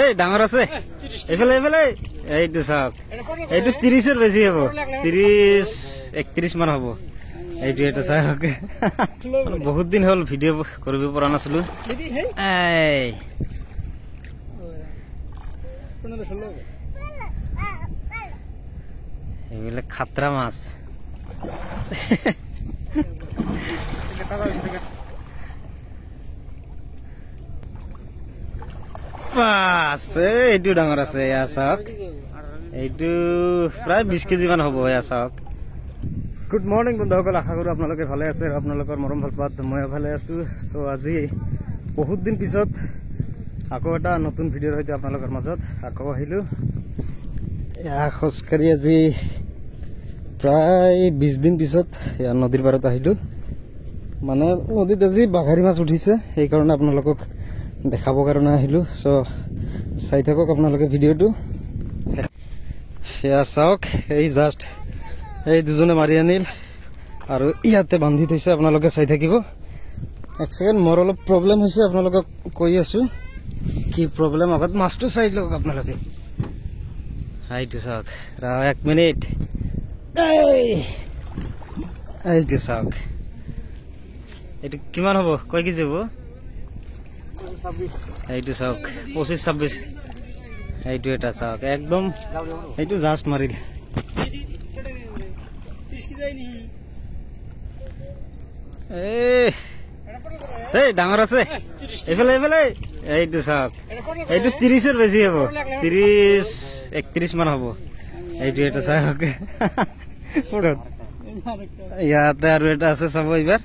এই ডাঙৰ আছে এইফালে এইফালে এইটো চাওক এইটো 30-ৰ বেছি হ'ব 30-31 মান হ'ব এইটো এটা চাওক বহুত দিন হ'ল ভিডিঅ' কৰিব পৰা নাছিলো এইবিলাক খাতৰা মাছ আছে এইটো ডাঙৰ আছে এয়া চাওক এইটো প্ৰায় 20 কেজি মান হ'ব এয়া চাওক গুড মৰ্নিং বন্ধুসকল আশা কৰোঁ আপোনালোকে ভালে আছে আৰু আপোনালোকৰ মৰম ভাল পাত ময়ো ভালে আছোঁ চ' আজি বহুত দিন পিছত আকৌ এটা নতুন ভিডিঅ'ৰ সৈতে আপোনালোকৰ মাজত আকৌ আহিলোঁ এয়া খোজকাঢ়ি আজি প্ৰায় 20 দিন পিছত এয়া নদীৰ পাৰত আহিলোঁ মানে নদীত আজি বাঘাৰী মাছ উঠিছে সেইকাৰণে আপোনালোকক দেখাবৰ কাৰণে আহিলোঁ চ' চাই থাকক আপোনালোকে ভিডিঅ'টো এয়া চাওক এই জাষ্ট এই দুজনে মাৰি আনিল আৰু ইয়াতে বান্ধি থৈছে আপোনালোকে চাই থাকিব এক ছেকেণ্ড মোৰ অলপ প্ৰব্লেম হৈছে আপোনালোকক কৈ আছোঁ কি প্ৰব্লেম আগত মাছটো চাই লওক আপোনালোকে এইটো চাওক ৰ 1 মিনিট এইটো চাওক এইটো কিমান হ'ব কয় কেজি হ'ব এইটো চাওক 25-26 এইটো এটা চাওক একদম এইটো জাষ্ট মাৰিল এই ডাঙৰ আছে এইফালে এইফালে এইটো চাওক এইটো 30-ৰ বেছি হ'ব 30-31 মান হ'ব এইটো এটা চাওক ইয়াতে আৰু এটা আছে চাব এইবাৰ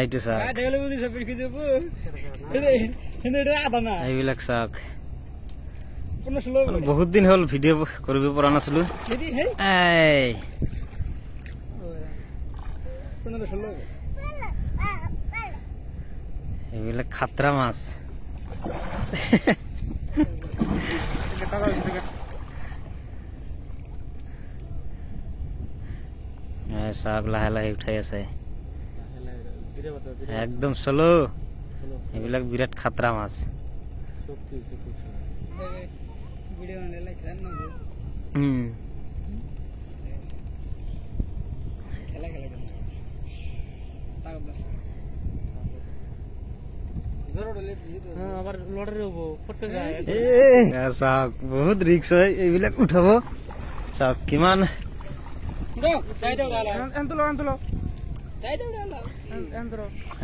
এইটো চাওক এইবিলাক চাওক বহুত দিন হ'ল ভিডিঅ' কৰিব পৰা নাছিলো এইবিলাক খাতৰা মাছ চাওক লাহে লাহে উঠাই আছে একদম চলো এইবিলাক বিৰাট খাতৰা মাছ চাওক বহুত ৰিক্স হয় এইবিলাক উঠাব চাওক কিমান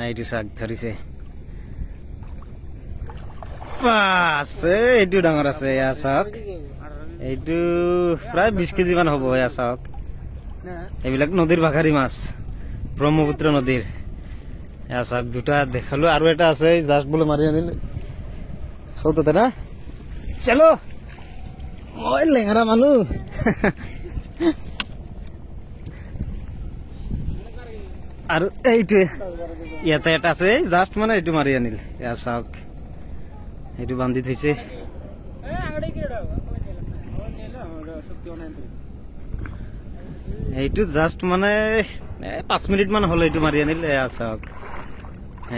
এইটো চাওক ধৰিছে আছে এইটো ডাঙৰ আছে এয়া চাওক এইটো প্ৰায় 20 কেজি মান হ'ব এয়া চাওক এইবিলাক নদীৰ বাঘাৰী মাছ ব্ৰহ্মপুত্ৰ নদীৰ এয়া চাওক দুটা দেখালো আৰু এটা আছে জাষ্ট বোলে মাৰি আনিলে সৌতে না চলো মই লেঙাৰা মানুহ আৰু এইটোৱে ইয়াতে এটা আছে জাষ্ট মানে এইটো মাৰি আনিল এয়া চাওক এইটো বান্ধি থৈছে এইটো জাষ্ট মানে 5 মিনিট মান হ'ল এইটো মাৰি আনিল এয়া চাওক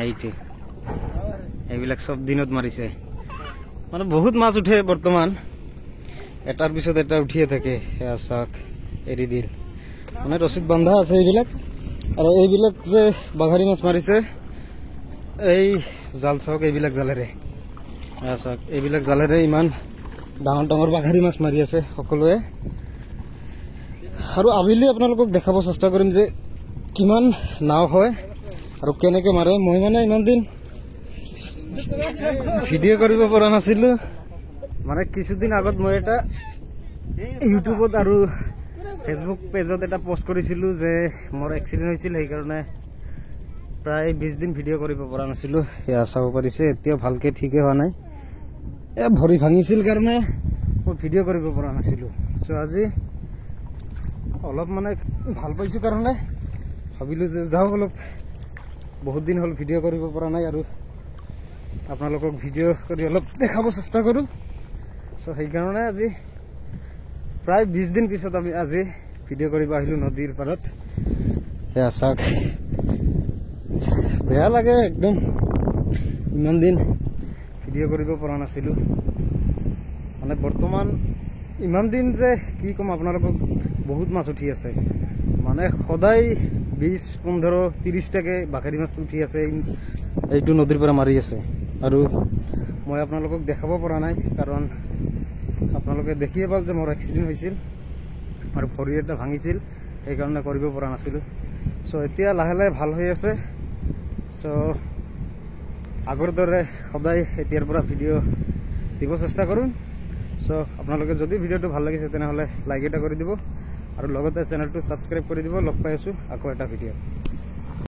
এইটো এইবিলাক চব দিনত মাৰিছে মানে বহুত মাছ উঠে বৰ্তমান এটাৰ পিছত এটা উঠিয়ে থাকে এয়া চাওক এৰি দিল মানে ৰচিদ বান্ধা আছে এইবিলাক আৰু এইবিলাক যে বাঘাৰী মাছ মাৰিছে এই জাল চাওক এইবিলাক জালেৰে চাওক এইবিলাক জালেৰে ইমান ডাঙৰ ডাঙৰ বাঘাৰী মাছ মাৰি আছে সকলোৱে আৰু আবেলি আপোনালোকক দেখাব চেষ্টা কৰিম যে কিমান নাও হয় আৰু কেনেকৈ মাৰে মই মানে ইমান দিন ভিডিঅ' কৰিব পৰা নাছিলোঁ মানে কিছুদিন আগত মই এটা ইউটিউবত আৰু ফেচবুক পেজত এটা পোষ্ট কৰিছিলোঁ যে মোৰ এক্সিডেণ্ট হৈছিল সেইকাৰণে প্ৰায় 20 দিন ভিডিঅ' কৰিব পৰা নাছিলোঁ এয়া চাব পাৰিছে এতিয়াও ভালকৈ ঠিকেই হোৱা নাই ভৰি ভাঙিছিল কাৰণে মই ভিডিঅ' কৰিব পৰা নাছিলোঁ চ' আজি অলপ মানে ভাল পাইছোঁ কাৰণে ভাবিলোঁ যে যাওঁ অলপ বহুত দিন হ'ল ভিডিঅ' কৰিব পৰা নাই আৰু আপোনালোকক ভিডিঅ' কৰি অলপ দেখাব চেষ্টা কৰোঁ চ' সেইকাৰণে আজি প্ৰায় 20 দিন পিছত আমি আজি ভিডিঅ' কৰিব আহিলোঁ নদীৰ পাৰত এয়া চাওক বেয়া লাগে একদম ইমান দিন ভিডিঅ' কৰিব পৰা নাছিলোঁ মানে বৰ্তমান ইমান দিন যে কি ক'ম আপোনালোকক বহুত মাছ উঠি আছে মানে সদায় 20-15-30টাকে বাকাৰী মাছ উঠি আছে এইটো নদীৰ পৰা মাৰি আছে আৰু মই আপোনালোকক দেখাব পৰা নাই কাৰণ আপোনালোকে দেখিয়ে পাল যে মোৰ এক্সিডেণ্ট হৈছিল আৰু ভৰি এটা ভাঙিছিল সেইকাৰণে কৰিব পৰা নাছিলোঁ চ' এতিয়া লাহে লাহে ভাল হৈ আছে চ' আগৰ দৰে সদায় এতিয়াৰ পৰা ভিডিঅ' দিব চেষ্টা কৰোঁ চ' আপোনালোকে যদি ভিডিঅ'টো ভাল লাগিছে তেনেহ'লে লাইক এটা কৰি দিব আৰু লগতে চেনেলটো ছাবস্ক্ৰাইব কৰি দিব লগ পাই আছোঁ আকৌ এটা ভিডিঅ'